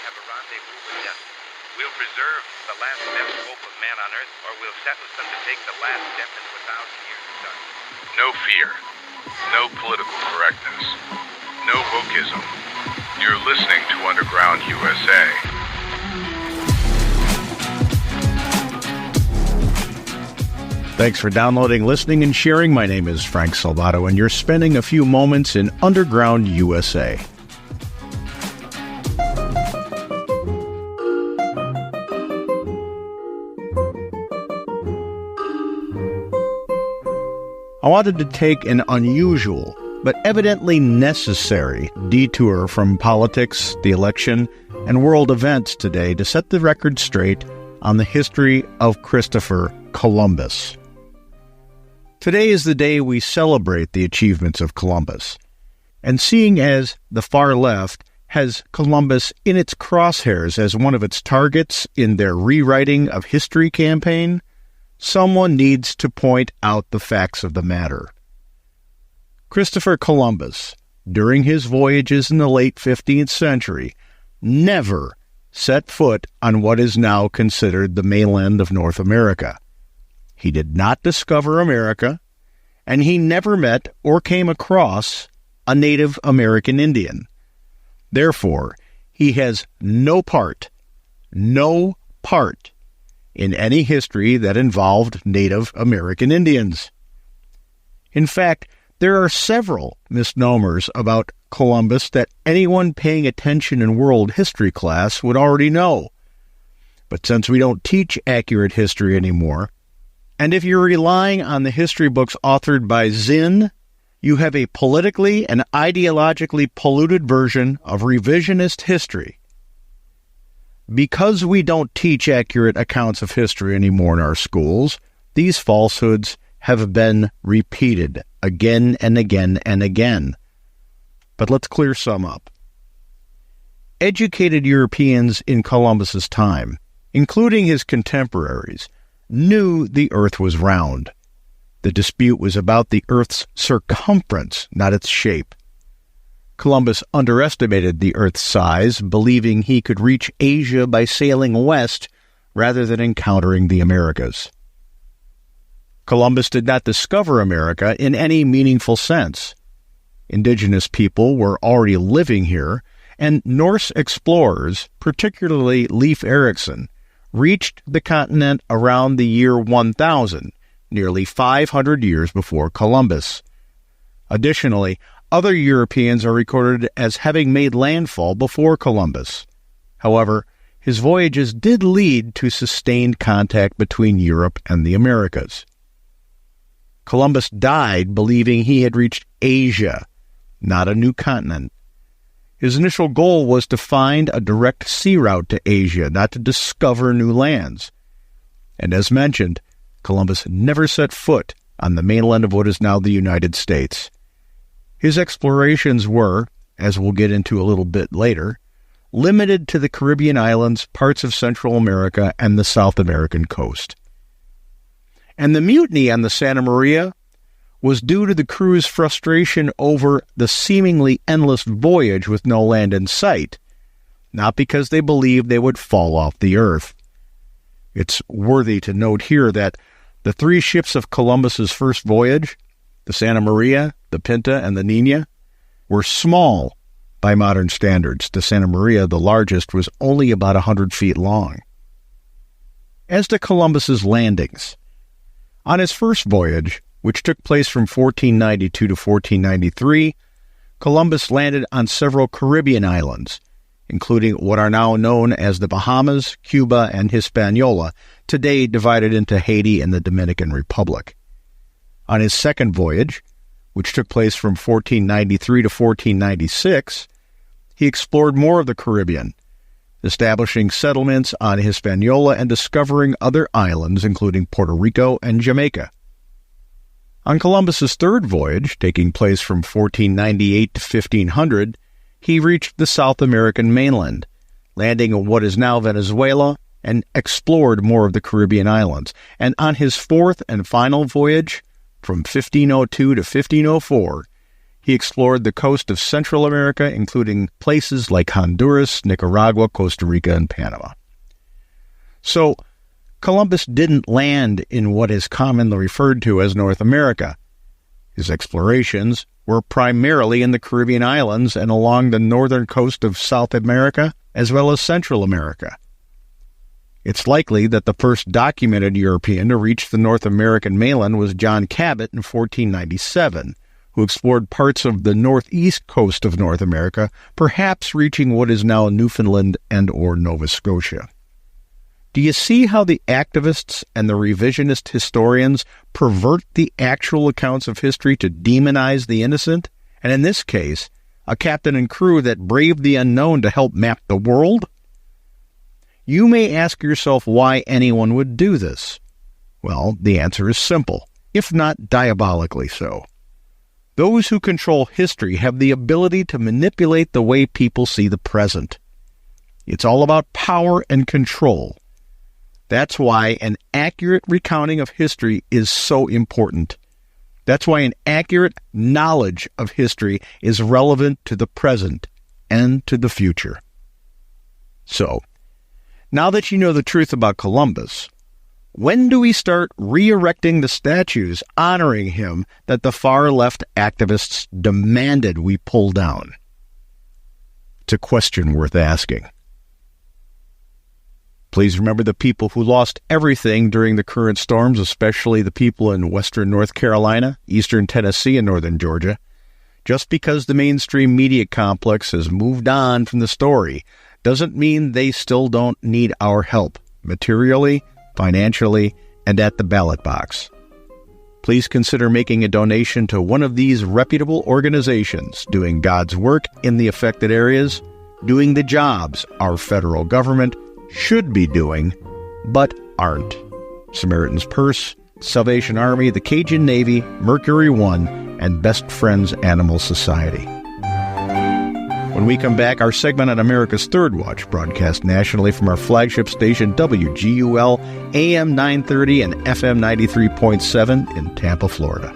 have a rendezvous with death. We'll preserve the last best hope of man on earth, or we'll sentence them to take the last step into 1,000 years of darkness. No fear. No political correctness. No wokeism. You're listening to Underground USA. Thanks for downloading, listening, and sharing. My name is Frank Salvato, and you're spending a few moments in Underground USA. I wanted to take an unusual, but evidently necessary, detour from politics, the election, and world events today to set the record straight on the history of Christopher Columbus. Today is the day we celebrate the achievements of Columbus. And seeing as the far left has Columbus in its crosshairs as one of its targets in their rewriting of history campaign, someone needs to point out the facts of the matter. Christopher Columbus, during his voyages in the late 15th century, never set foot on what is now considered the mainland of North America. He did not discover America, and he never met or came across a Native American Indian. Therefore, he has no part in any history that involved Native American Indians. In fact, there are several misnomers about Columbus that anyone paying attention in world history class would already know. But since we don't teach accurate history anymore, and if you're relying on the history books authored by Zinn, you have a politically and ideologically polluted version of revisionist history. Because we don't teach accurate accounts of history anymore in our schools, these falsehoods have been repeated again and again and again. But let's clear some up. Educated Europeans in Columbus's time, including his contemporaries, knew the earth was round. The dispute was about the earth's circumference, not its shape. Columbus underestimated the earth's size, believing he could reach Asia by sailing west rather than encountering the Americas. Columbus did not discover America in any meaningful sense. Indigenous people were already living here, and Norse explorers, particularly Leif Erikson, reached the continent around the year 1000, nearly 500 years before Columbus. Additionally, other Europeans are recorded as having made landfall before Columbus. However, his voyages did lead to sustained contact between Europe and the Americas. Columbus died believing he had reached Asia, not a new continent. His initial goal was to find a direct sea route to Asia, not to discover new lands. And as mentioned, Columbus never set foot on the mainland of what is now the United States. His explorations were, as we'll get into a little bit later, limited to the Caribbean islands, parts of Central America, and the South American coast. And the mutiny on the Santa Maria was due to the crew's frustration over the seemingly endless voyage with no land in sight, not because they believed they would fall off the earth. It's worthy to note here that the three ships of Columbus's first voyage, the Santa Maria, the Pinta, and the Nina, were small by modern standards. The Santa Maria, the largest, was only about 100 feet long. As to Columbus's landings, on his first voyage, which took place from 1492 to 1493, Columbus landed on several Caribbean islands, including what are now known as the Bahamas, Cuba, and Hispaniola, today divided into Haiti and the Dominican Republic. On his second voyage, which took place from 1493 to 1496, he explored more of the Caribbean, establishing settlements on Hispaniola and discovering other islands, including Puerto Rico and Jamaica. On Columbus's third voyage, taking place from 1498 to 1500, he reached the South American mainland, landing on what is now Venezuela, and explored more of the Caribbean islands. And on his fourth and final voyage, from 1502 to 1504, He explored the coast of Central America, including places like Honduras, Nicaragua, Costa Rica, and Panama. So, Columbus didn't land in what is commonly referred to as North America. His explorations were primarily in the Caribbean islands and along the northern coast of South America, as well as Central America. It's likely that the first documented European to reach the North American mainland was John Cabot in 1497, who explored parts of the northeast coast of North America, perhaps reaching what is now Newfoundland and or Nova Scotia. Do you see how the activists and the revisionist historians pervert the actual accounts of history to demonize the innocent? And in this case, a captain and crew that braved the unknown to help map the world? You may ask yourself why anyone would do this. Well, the answer is simple, if not diabolically so. Those who control history have the ability to manipulate the way people see the present. It's all about power and control. That's why an accurate recounting of history is so important. That's why an accurate knowledge of history is relevant to the present and to the future. So, now that you know the truth about Columbus, when do we start re-erecting the statues honoring him that the far-left activists demanded we pull down? It's a question worth asking. Please remember the people who lost everything during the current storms, especially the people in western North Carolina, eastern Tennessee, and northern Georgia. Just because the mainstream media complex has moved on from the story doesn't mean they still don't need our help, materially, financially, and at the ballot box. Please consider making a donation to one of these reputable organizations doing God's work in the affected areas, doing the jobs our federal government should be doing, but aren't. Samaritan's Purse, Salvation Army, the Cajun Navy, Mercury One, and Best Friends Animal Society. When we come back, our segment on America's Third Watch, broadcast nationally from our flagship station WGUL, AM 930 and FM 93.7 in Tampa, Florida.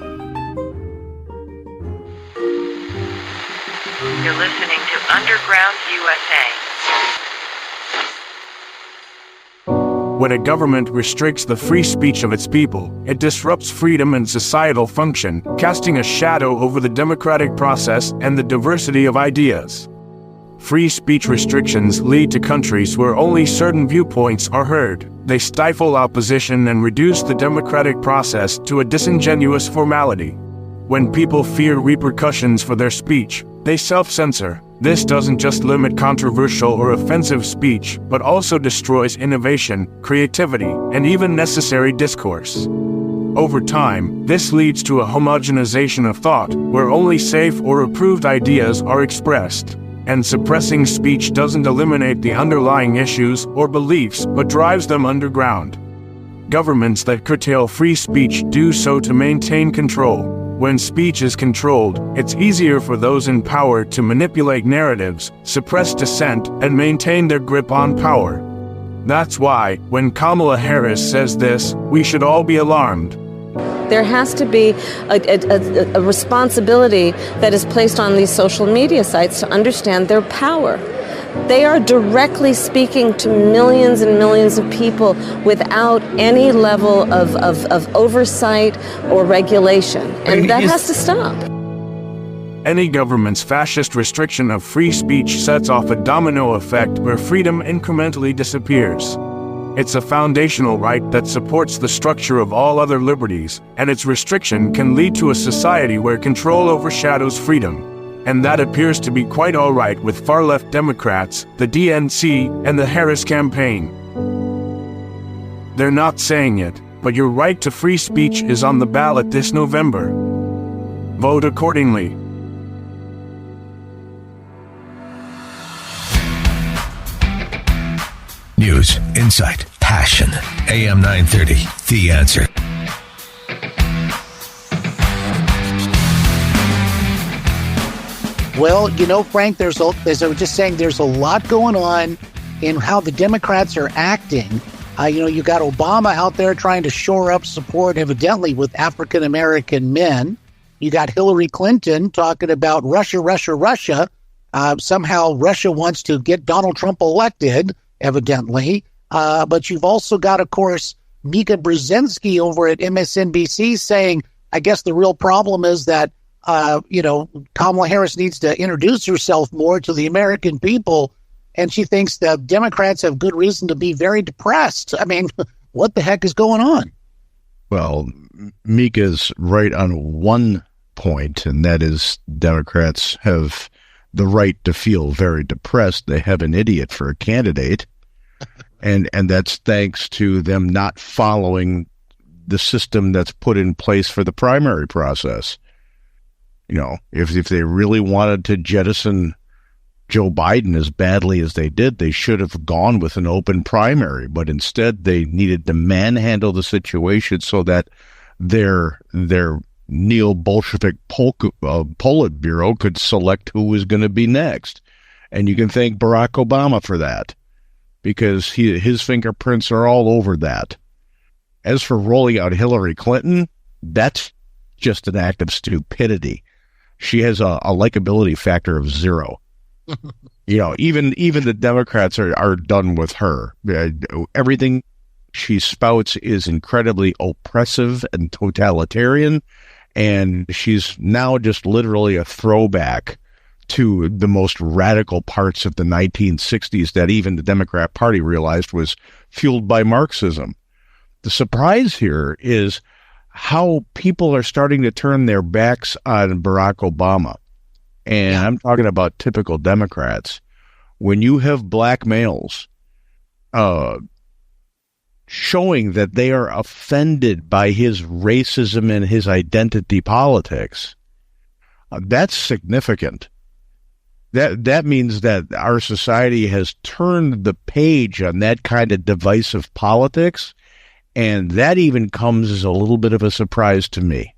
You're listening to Underground USA. When a government restricts the free speech of its people, it disrupts freedom and societal function, casting a shadow over the democratic process and the diversity of ideas. Free speech restrictions lead to countries where only certain viewpoints are heard. They stifle opposition and reduce the democratic process to a disingenuous formality. When people fear repercussions for their speech, they self-censor. This doesn't just limit controversial or offensive speech, but also destroys innovation, creativity, and even necessary discourse. Over time, this leads to a homogenization of thought, where only safe or approved ideas are expressed. And suppressing speech doesn't eliminate the underlying issues or beliefs, but drives them underground. Governments that curtail free speech do so to maintain control. When speech is controlled, it's easier for those in power to manipulate narratives, suppress dissent, and maintain their grip on power. That's why, when Kamala Harris says this, we should all be alarmed. There has to be a responsibility that is placed on these social media sites to understand their power. They are directly speaking to millions and millions of people without any level of oversight or regulation. And that has to stop. Any government's fascist restriction of free speech sets off a domino effect where freedom incrementally disappears. It's a foundational right that supports the structure of all other liberties, and its restriction can lead to a society where control overshadows freedom. And that appears to be quite all right with far-left Democrats, the DNC, and the Harris campaign. They're not saying it, but your right to free speech is on the ballot this November. Vote accordingly. News, insight, passion. AM 930, The Answer. Well, you know, Frank, as I was just saying, there's a lot going on in how the Democrats are acting. You got Obama out there trying to shore up support, evidently, with African-American men. You got Hillary Clinton talking about Russia, Russia, Russia. Somehow Russia wants to get Donald Trump elected, evidently. But you've also got, of course, Mika Brzezinski over at MSNBC saying, I guess the real problem is that, Kamala Harris needs to introduce herself more to the American people. And she thinks that Democrats have good reason to be very depressed. I mean, what the heck is going on? Well, Mika's right on one point, and that is Democrats have the right to feel very depressed. They have an idiot for a candidate, and that's thanks to them not following the system that's put in place for the primary process. If they really wanted to jettison Joe Biden as badly as they did, they should have gone with an open primary, but instead they needed to manhandle the situation so that their neo-Bolshevik Politburo could select who was going to be next. And you can thank Barack Obama for that, because his fingerprints are all over that. As for rolling out Hillary Clinton, that's just an act of stupidity. She has a likability factor of 0. Even the Democrats are done with her. Everything she spouts is incredibly oppressive and totalitarian, and she's now just literally a throwback to the most radical parts of the 1960s that even the Democrat Party realized was fueled by Marxism. The surprise here is how people are starting to turn their backs on Barack Obama. And I'm talking about typical Democrats. When you have black males showing that they are offended by his racism and his identity politics, that's significant. That means that our society has turned the page on that kind of divisive politics, and that even comes as a little bit of a surprise to me.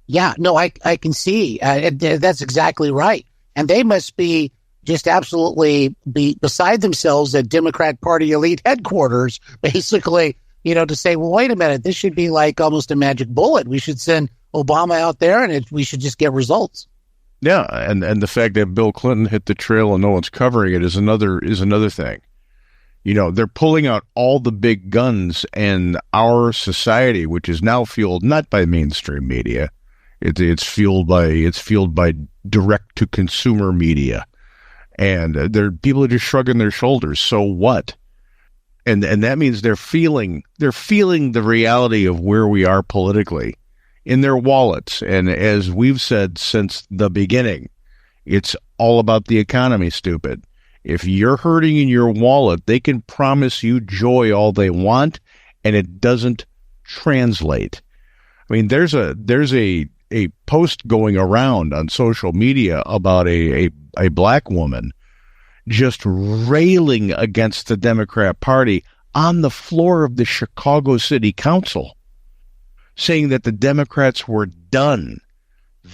Yeah, no, I can see. That's exactly right. And they must be just absolutely beside themselves at Democrat Party elite headquarters, basically, to say, well, wait a minute, this should be like almost a magic bullet. We should send Obama out there and we should just get results. Yeah, and the fact that Bill Clinton hit the trail and no one's covering it is another thing. They're pulling out all the big guns, and our society, which is now fueled not by mainstream media, it's fueled by direct to consumer media, and people are just shrugging their shoulders. So what? And that means they're feeling the reality of where we are politically in their wallets. And as we've said since the beginning, it's all about the economy, stupid. If you're hurting in your wallet, they can promise you joy all they want, and it doesn't translate. I mean, there's a post going around on social media about a black woman just railing against the Democrat Party on the floor of the Chicago City Council, saying that the Democrats were done.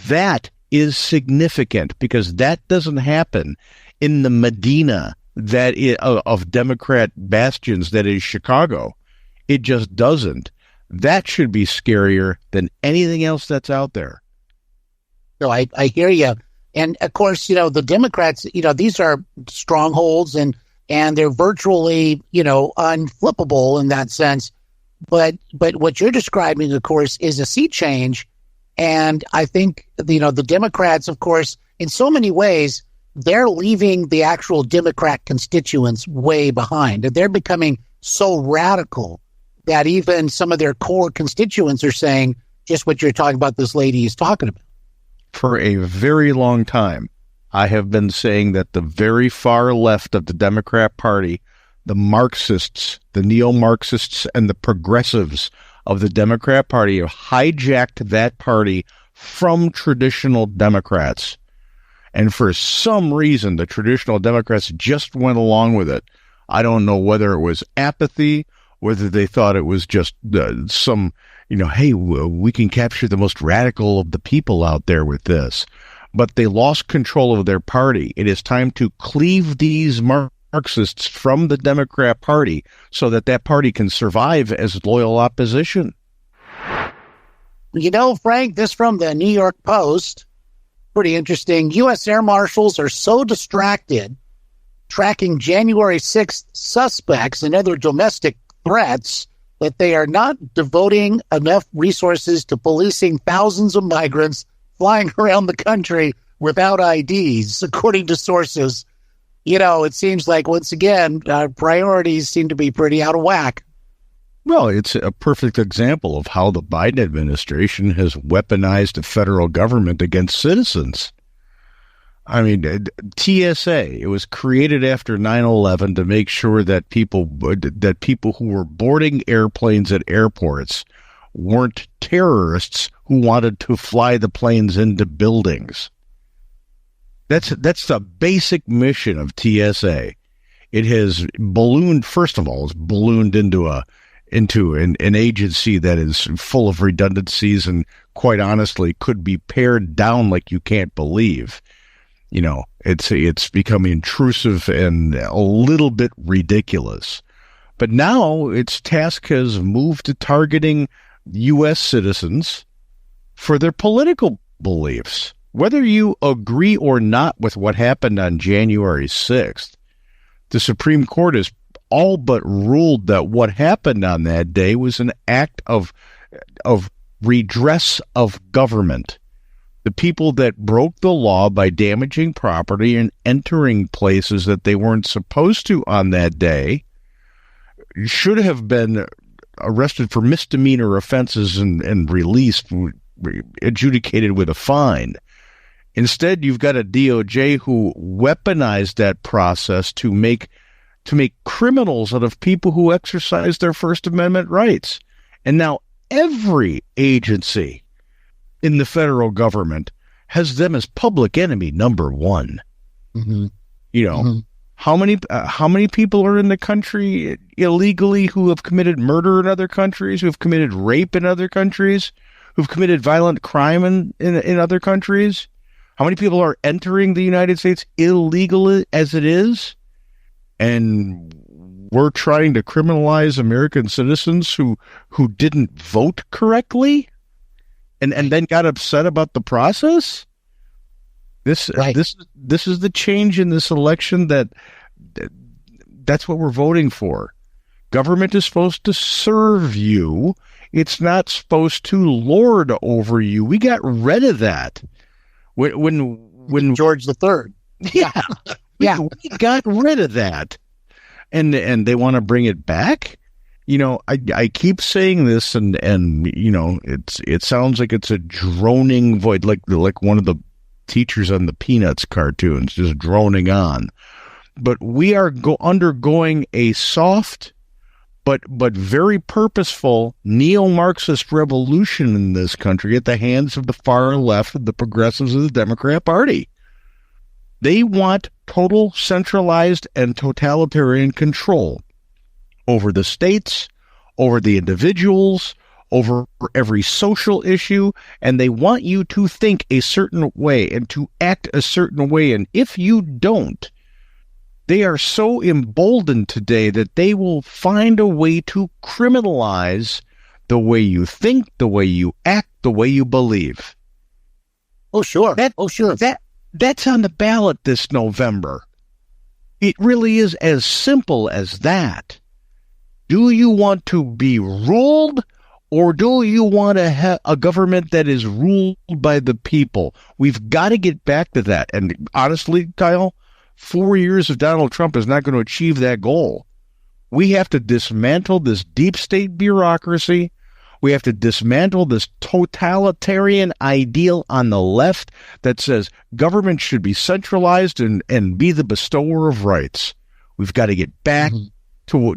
That is significant, because that doesn't happen in the Medina of Democrat bastions that is Chicago. It just doesn't. That should be scarier than anything else that's out there. No, I hear you. And of course, the Democrats, these are strongholds and they're virtually, unflippable in that sense. But what you're describing, of course, is a sea change. And I think, the Democrats, of course, in so many ways, they're leaving the actual Democrat constituents way behind. They're becoming so radical that even some of their core constituents are saying just what you're talking about, this lady is talking about. For a very long time, I have been saying that the very far left of the Democrat Party, the Marxists, the neo-Marxists, and the progressives of the Democrat Party have hijacked that party from traditional Democrats. And for some reason, the traditional Democrats just went along with it. I don't know whether it was apathy, whether they thought it was just hey, we can capture the most radical of the people out there with this. But they lost control of their party. It is time to cleave these Marxists from the Democrat Party so that party can survive as loyal opposition. Frank, this from the New York Post. Pretty interesting. U.S. air marshals are so distracted tracking January 6th suspects and other domestic threats that they are not devoting enough resources to policing thousands of migrants flying around the country without IDs, according to sources. It seems like, once again, priorities seem to be pretty out of whack. Well, it's a perfect example of how the Biden administration has weaponized the federal government against citizens. I mean, TSA, it was created after 9/11 to make sure that people who were boarding airplanes at airports weren't terrorists who wanted to fly the planes into buildings. That's the basic mission of TSA. It has ballooned, first of all, it's ballooned into an agency that is full of redundancies and, quite honestly, could be pared down like you can't believe. It's become intrusive and a little bit ridiculous. But now its task has moved to targeting U.S. citizens for their political beliefs. Whether you agree or not with what happened on January 6th, the Supreme Court has all but ruled that what happened on that day was an act of redress of government. The people that broke the law by damaging property and entering places that they weren't supposed to on that day should have been arrested for misdemeanor offenses and released, adjudicated with a fine. Instead, you've got a DOJ who weaponized that process to make criminals out of people who exercise their First Amendment rights. And now every agency in the federal government has them as public enemy number one. Mm-hmm. How many people are in the country illegally who have committed murder in other countries, who have committed rape in other countries, who've committed violent crime in other countries? How many people are entering the United States illegally as it is? And we're trying to criminalize American citizens who didn't vote correctly and then got upset about the process? This is the change in this election that's what we're voting for. Government is supposed to serve you. It's not supposed to lord over you. We got rid of that. When George III. Yeah. Yeah. We got rid of that. And they want to bring it back. I keep saying this and it sounds like it's a droning void, like one of the teachers on the Peanuts cartoons, just droning on. But we are undergoing a soft but very purposeful neo-Marxist revolution in this country at the hands of the far left of the progressives of the Democrat Party. They want total centralized and totalitarian control over the states, over the individuals, over every social issue, and they want you to think a certain way and to act a certain way. And if you don't, they are so emboldened today that they will find a way to criminalize the way you think, the way you act, the way you believe. Oh, sure. That's on the ballot this November. It really is as simple as that. Do you want to be ruled, or do you want to have a government that is ruled by the people? We've got to get back to that. And honestly, Kyle, 4 years of Donald Trump is not going to achieve that goal. We have to dismantle this deep state bureaucracy. We have to dismantle this totalitarian ideal on the left that says government should be centralized and be the bestower of rights. We've got to get back to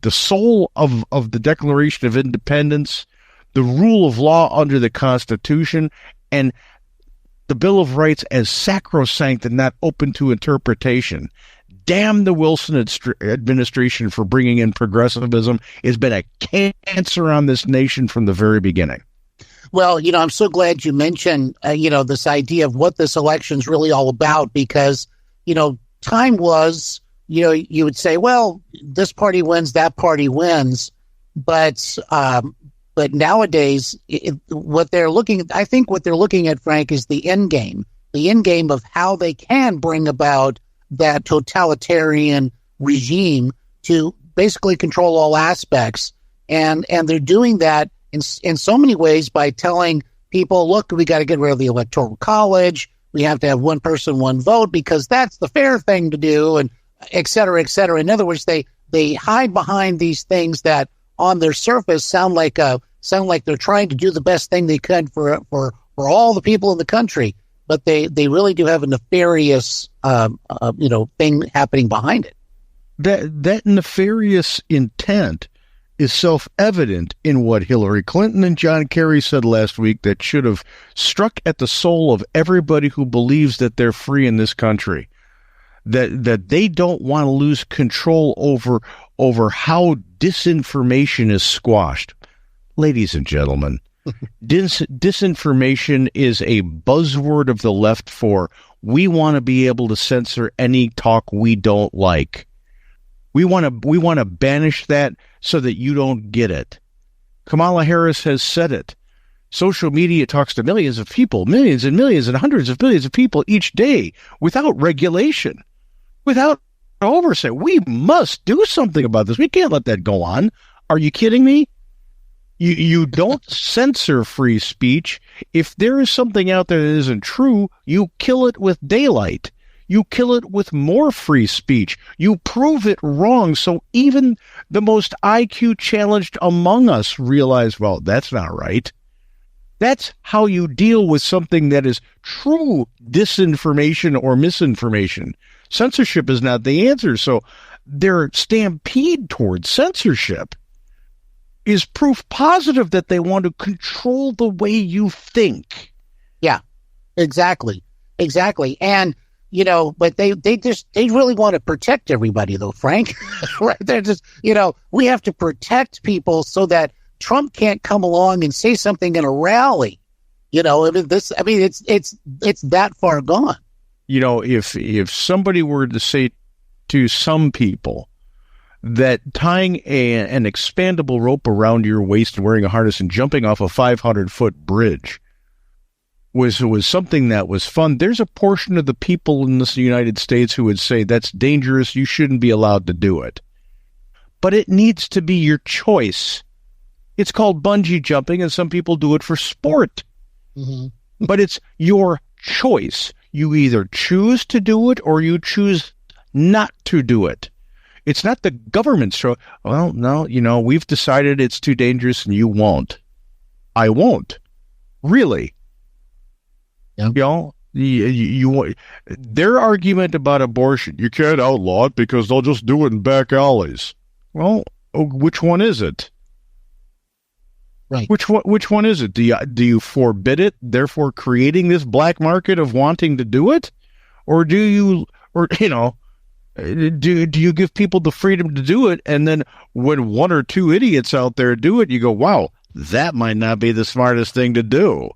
the soul of the Declaration of Independence, the rule of law under the Constitution, and the Bill of Rights as sacrosanct and not open to interpretation. Damn the Wilson administration for bringing in progressivism. It's been a cancer on this nation from the very beginning. Well, I'm so glad you mentioned, this idea of what this election's really all about, because, time was, you would say, well, this party wins, that party wins. But But nowadays, what they're looking at, Frank, is the end game of how they can bring about that totalitarian regime to basically control all aspects. And they're doing that in so many ways by telling people, look, we got to get rid of the electoral college. We have to have one person, one vote, because that's the fair thing to do, and et cetera, et cetera. In other words, they hide behind these things that on their surface sound like they're trying to do the best thing they could for all the people in the country, but they really do have a nefarious thing happening behind it. That nefarious intent is self-evident in what Hillary Clinton and John Kerry said last week that should have struck at the soul of everybody who believes that they're free in this country. That they don't want to lose control over how disinformation is squashed. Ladies and gentlemen, disinformation is a buzzword of the left for we want to be able to censor any talk we don't like. We want to banish that so that you don't get it. Kamala Harris has said it. Social media talks to millions of people, millions and millions and hundreds of millions of people each day without regulation, without oversight. We must do something about this. We can't let that go on. Are you kidding me? You don't censor free speech. If there is something out there that isn't true, you kill it with daylight. You kill it with more free speech. You prove it wrong so even the most IQ challenged among us realize, well, that's not right. That's how you deal with something that is true disinformation or misinformation. Censorship is not the answer. So their stampede towards censorship is proof positive that they want to control the way you think. Yeah, exactly. And, but they really want to protect everybody, though, Frank. Right? They're just, we have to protect people so that Trump can't come along and say something in a rally. It's that far gone. If somebody were to say to some people that tying an expandable rope around your waist and wearing a harness and jumping off a 500-foot bridge was something that was fun, there's a portion of the people in this United States who would say that's dangerous, you shouldn't be allowed to do it. But it needs to be your choice. It's called bungee jumping, and some people do it for sport. Mm-hmm. But it's your choice. You either choose to do it or you choose not to do it. It's not the government's choice. Well, no, we've decided it's too dangerous and you won't. I won't. Really. Yeah. Their argument about abortion, you can't outlaw it because they'll just do it in back alleys. Well, which one is it? Right. Which one is it? Do you forbid it, therefore creating this black market of wanting to do it? Or do you give people the freedom to do it, and then when one or two idiots out there do it, you go, wow, that might not be the smartest thing to do.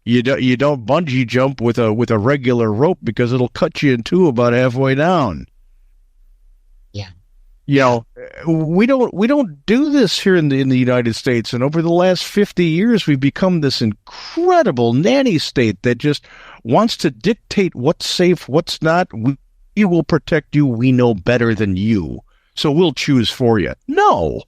You don't bungee jump with a regular rope because it'll cut you in two about halfway down. Yeah. We don't do this here in the United States, and over the last 50 years we've become this incredible nanny state that just wants to dictate what's safe, what's not. We will protect you. We know better than you, so we'll choose for you. No.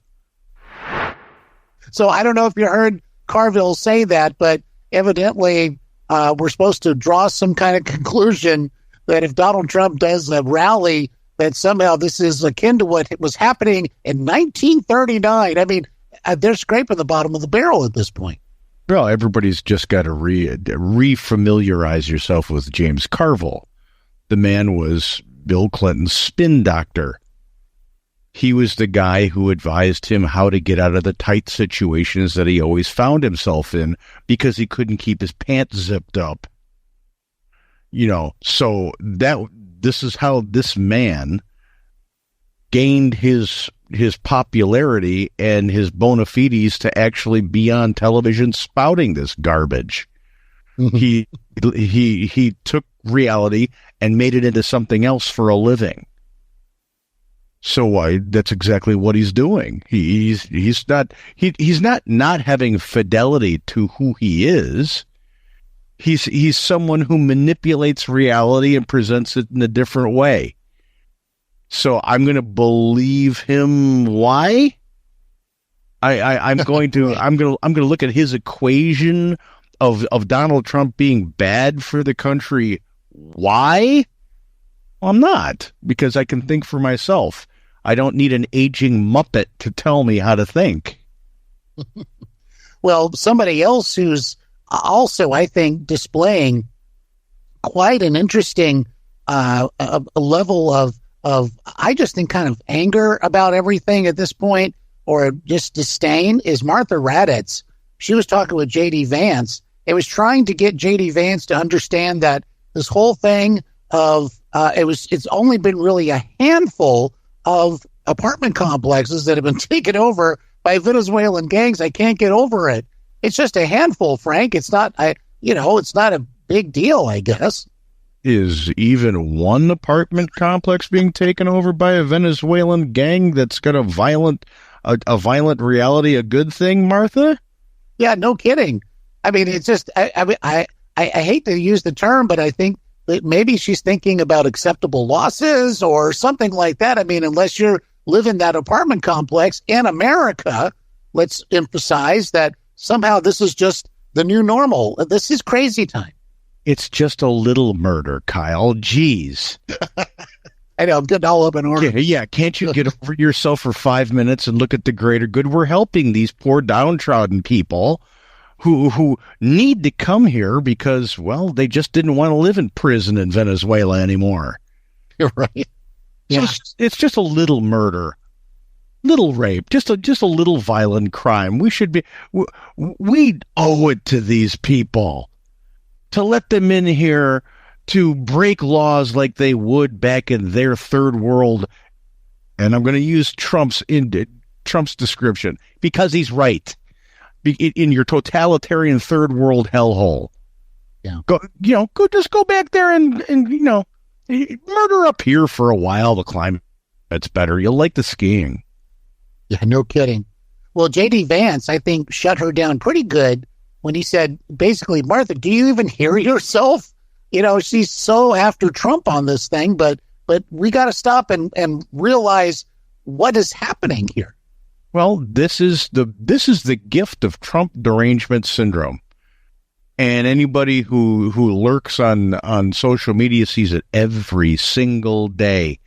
So I don't know if you heard Carville say that, but evidently we're supposed to draw some kind of conclusion that if Donald Trump does a rally, that somehow this is akin to what was happening in 1939. I mean, they're scraping the bottom of the barrel at this point. Well, everybody's just got to re-familiarize yourself with James Carville. The man was Bill Clinton's spin doctor. He was the guy who advised him how to get out of the tight situations that he always found himself in because he couldn't keep his pants zipped up. So this is how this man gained his popularity and his bona fides to actually be on television spouting this garbage. Mm-hmm. He took reality and made it into something else for a living. So that's exactly what he's doing. He's not having fidelity to who he is. He's someone who manipulates reality and presents it in a different way. So I'm going to believe him. Why? I'm going to look at his equation of Donald Trump being bad for the country. Why? Well, I'm not, because I can think for myself. I don't need an aging Muppet to tell me how to think. Well, somebody else who's also, I think, displaying quite an interesting a level of I just think kind of anger about everything at this point, or just disdain, is Martha Raddatz. She was talking with J.D. Vance. It was trying to get J.D. Vance to understand that this whole thing of it's only been really a handful of apartment complexes that have been taken over by Venezuelan gangs. I can't get over it. It's just a handful, Frank. It's not, it's not a big deal, I guess. Is even one apartment complex being taken over by a Venezuelan gang that's got a violent reality a good thing, Martha? Yeah, no kidding. I mean, it's just, I hate to use the term, but I think that maybe she's thinking about acceptable losses or something like that. I mean, unless you live in that apartment complex in America, let's emphasize that somehow this is just the new normal. This is crazy time. It's just a little murder, Kyle. Jeez. I know, I'm getting all up in order. Yeah, can't you get over yourself for 5 minutes and look at the greater good? We're helping these poor downtrodden people who need to come here because, well, they just didn't want to live in prison in Venezuela anymore. You're right. Yeah. So it's just a little murder, little rape, just a little violent crime. We owe it to these people to let them in here to break laws like they would back in their third world. And I'm going to use Trump's description because he's right. In your totalitarian third world hellhole. Yeah. Just go back there and murder up here for a while. The climate's better. You'll like the skiing. Yeah, no kidding. Well, J.D. Vance, I think, shut her down pretty good when he said, basically, Martha, do you even hear yourself? She's so after Trump on this thing, but we got to stop and realize what is happening here. Well, this is the gift of Trump derangement syndrome. And anybody who lurks on social media sees it every single day.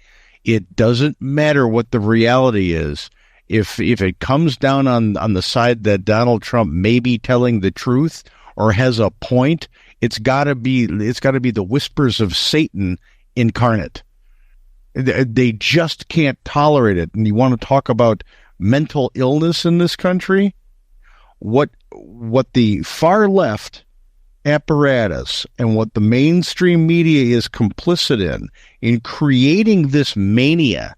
It doesn't matter what the reality is. If it comes down on the side that Donald Trump may be telling the truth or has a point, it's gotta be the whispers of Satan incarnate. They just can't tolerate it. And you want to talk about mental illness in this country? What the far left apparatus and what the mainstream media is complicit in creating this mania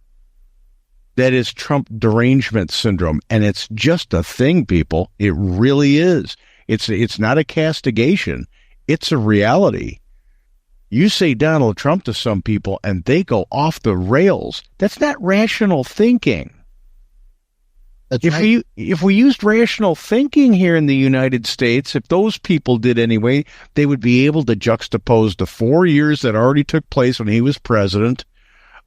that is Trump derangement syndrome. And it's just a thing, people. It really is. It's not a castigation. It's a reality. You say Donald Trump to some people and they go off the rails. That's not rational thinking. If we used rational thinking here in the United States, if those people did anyway, they would be able to juxtapose the 4 years that already took place when he was president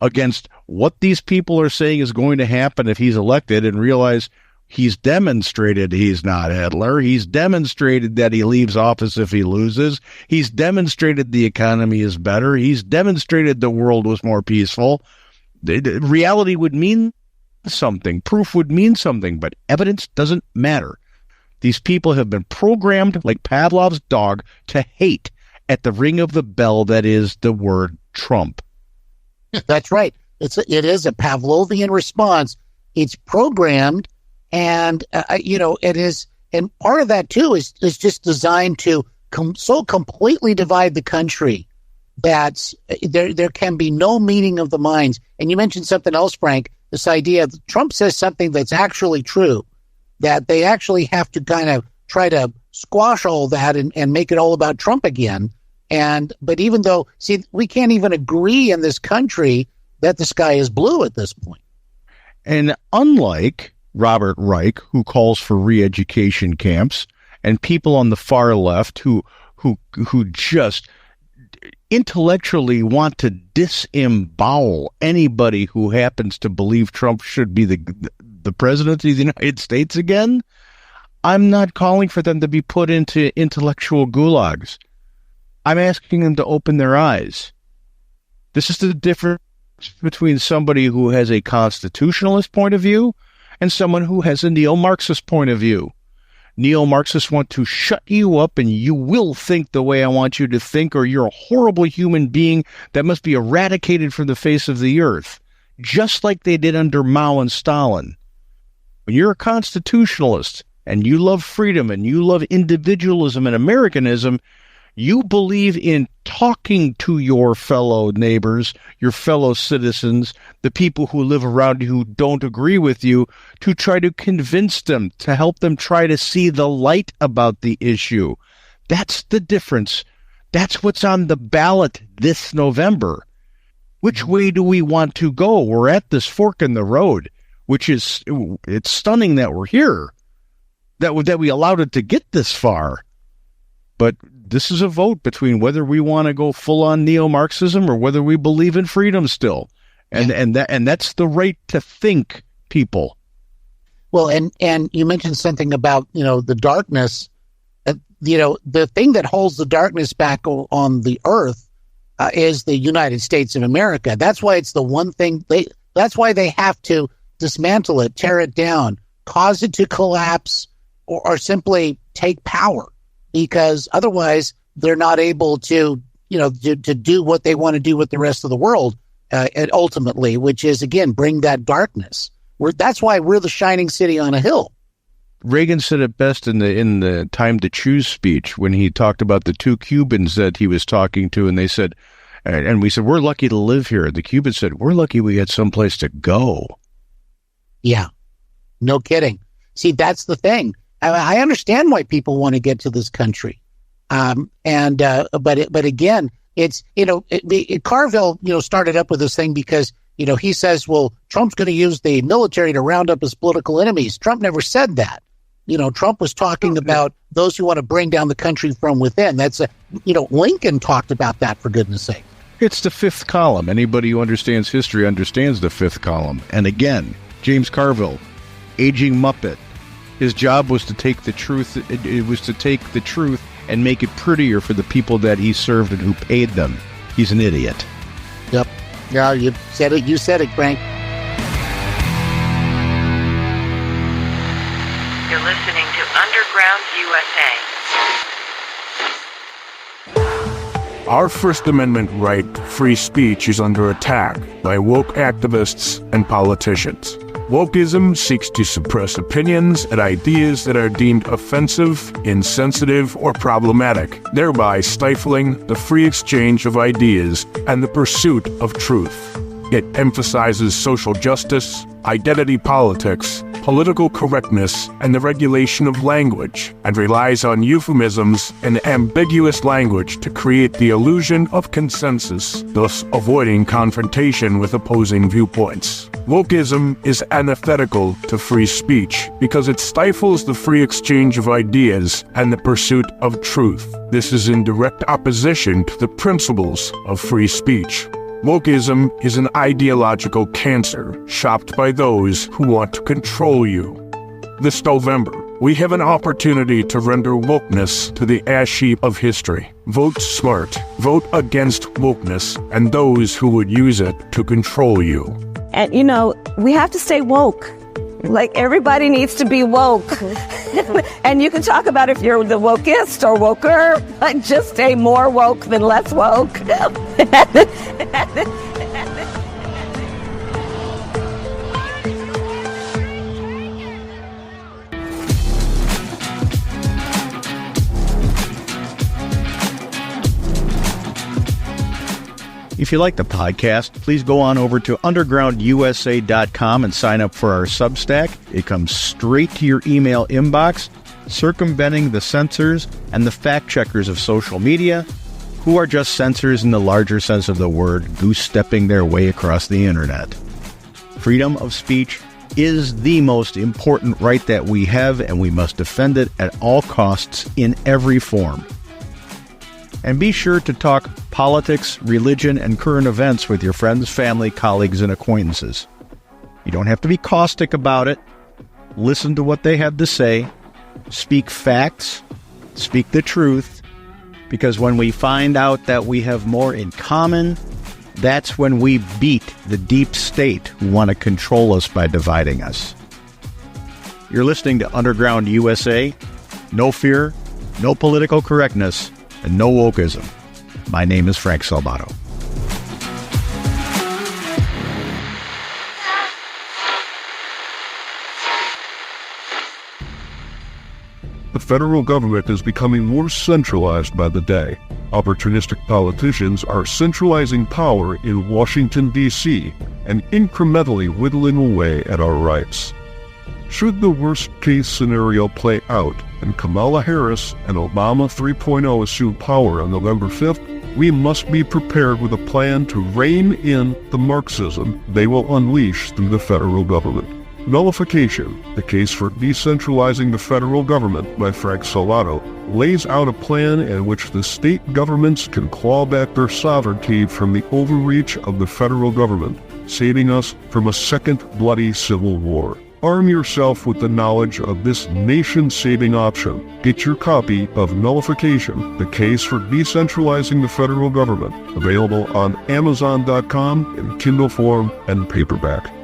against what these people are saying is going to happen if he's elected and realize he's demonstrated he's not Hitler. He's demonstrated that he leaves office if he loses. He's demonstrated the economy is better. He's demonstrated the world was more peaceful. Reality would mean something. Proof would mean something, but evidence doesn't matter. These people have been programmed like Pavlov's dog to hate at the ring of the bell that is the word Trump. That's right. It is a Pavlovian response. It's programmed, and it is, and part of that too is just designed to so completely divide the country that there can be no meeting of the minds. And you mentioned something else, Frank. This idea that Trump says something that's actually true, that they actually have to kind of try to squash all that and make it all about Trump again. But even though, we can't even agree in this country that the sky is blue at this point. And unlike Robert Reich, who calls for re-education camps, and people on the far left who just intellectually want to disembowel anybody who happens to believe Trump should be the president of the United States again, I'm not calling for them to be put into intellectual gulags. I'm asking them to open their eyes. This is the difference between somebody who has a constitutionalist point of view and someone who has a neo-Marxist point of view. Neo-Marxists want to shut you up and you will think the way I want you to think, or you're a horrible human being that must be eradicated from the face of the earth, just like they did under Mao and Stalin. When you're a constitutionalist and you love freedom and you love individualism and Americanism, you believe in talking to your fellow neighbors, your fellow citizens, the people who live around you who don't agree with you, to try to convince them, to help them try to see the light about the issue. That's the difference. That's what's on the ballot this November. Which way do we want to go? We're at this fork in the road, which is, it's stunning that we're here, that we allowed it to get this far. But this is a vote between whether we want to go full-on neo-Marxism or whether we believe in freedom still. And that's the right to think, people. Well, and you mentioned something about, the darkness. The thing that holds the darkness back on the earth is the United States of America. That's why it's the one thing that's why they have to dismantle it, tear it down, cause it to collapse, or simply take power. Because otherwise they're not able to do what they want to do with the rest of the world, and ultimately, which is, again, bring that darkness. That's why we're the shining city on a hill. Reagan said it best in the Time to Choose speech when he talked about the two Cubans that he was talking to, and they said, and we said, we're lucky to live here. The Cubans said, we're lucky we had someplace to go. Yeah, no kidding. See, that's the thing. I understand why people want to get to this country. But again, it's, Carville, started up with this thing because, he says, well, Trump's going to use the military to round up his political enemies. Trump never said that. Trump was talking about those who want to bring down the country from within. That's, Lincoln talked about that, for goodness sake. It's the fifth column. Anybody who understands history understands the fifth column. And again, James Carville, aging Muppet. His job was to take the truth. It was to take the truth and make it prettier for the people that he served and who paid them. He's an idiot. Yep. Yeah, you said it. You said it, Frank. You're listening to Underground USA. Our First Amendment right, free speech, is under attack by woke activists and politicians. Wokeism seeks to suppress opinions and ideas that are deemed offensive, insensitive, or problematic, thereby stifling the free exchange of ideas and the pursuit of truth. It emphasizes social justice, identity politics, political correctness, and the regulation of language, and relies on euphemisms and ambiguous language to create the illusion of consensus, thus avoiding confrontation with opposing viewpoints. Wokeism is antithetical to free speech because it stifles the free exchange of ideas and the pursuit of truth. This is in direct opposition to the principles of free speech. Wokeism is an ideological cancer shopped by those who want to control you. This November, we have an opportunity to render wokeness to the ash heap of history. Vote smart. Vote against wokeness and those who would use it to control you. And, we have to stay woke. Like, everybody needs to be woke. And you can talk about if you're the wokest or woker, but just stay more woke than less woke. If you like the podcast, please go on over to undergroundusa.com and sign up for our Substack. It comes straight to your email inbox, circumventing the censors and the fact-checkers of social media, who are just censors in the larger sense of the word, goose-stepping their way across the internet. Freedom of speech is the most important right that we have, and we must defend it at all costs in every form. And be sure to talk politics, religion, and current events with your friends, family, colleagues, and acquaintances. You don't have to be caustic about it. Listen to what they have to say. Speak facts. Speak the truth. Because when we find out that we have more in common, that's when we beat the deep state who want to control us by dividing us. You're listening to Underground USA. No fear, no political correctness, and no wokeism. My name is Frank Salvato. The federal government is becoming more centralized by the day. Opportunistic politicians are centralizing power in Washington, D.C., and incrementally whittling away at our rights. Should the worst-case scenario play out and Kamala Harris and Obama 3.0 assume power on November 5th, we must be prepared with a plan to rein in the Marxism they will unleash through the federal government. Nullification, the case for decentralizing the federal government by Frank Salvato, lays out a plan in which the state governments can claw back their sovereignty from the overreach of the federal government, saving us from a second bloody civil war. Arm yourself with the knowledge of this nation-saving option. Get your copy of Nullification, the case for decentralizing the federal government, available on Amazon.com in Kindle form and paperback.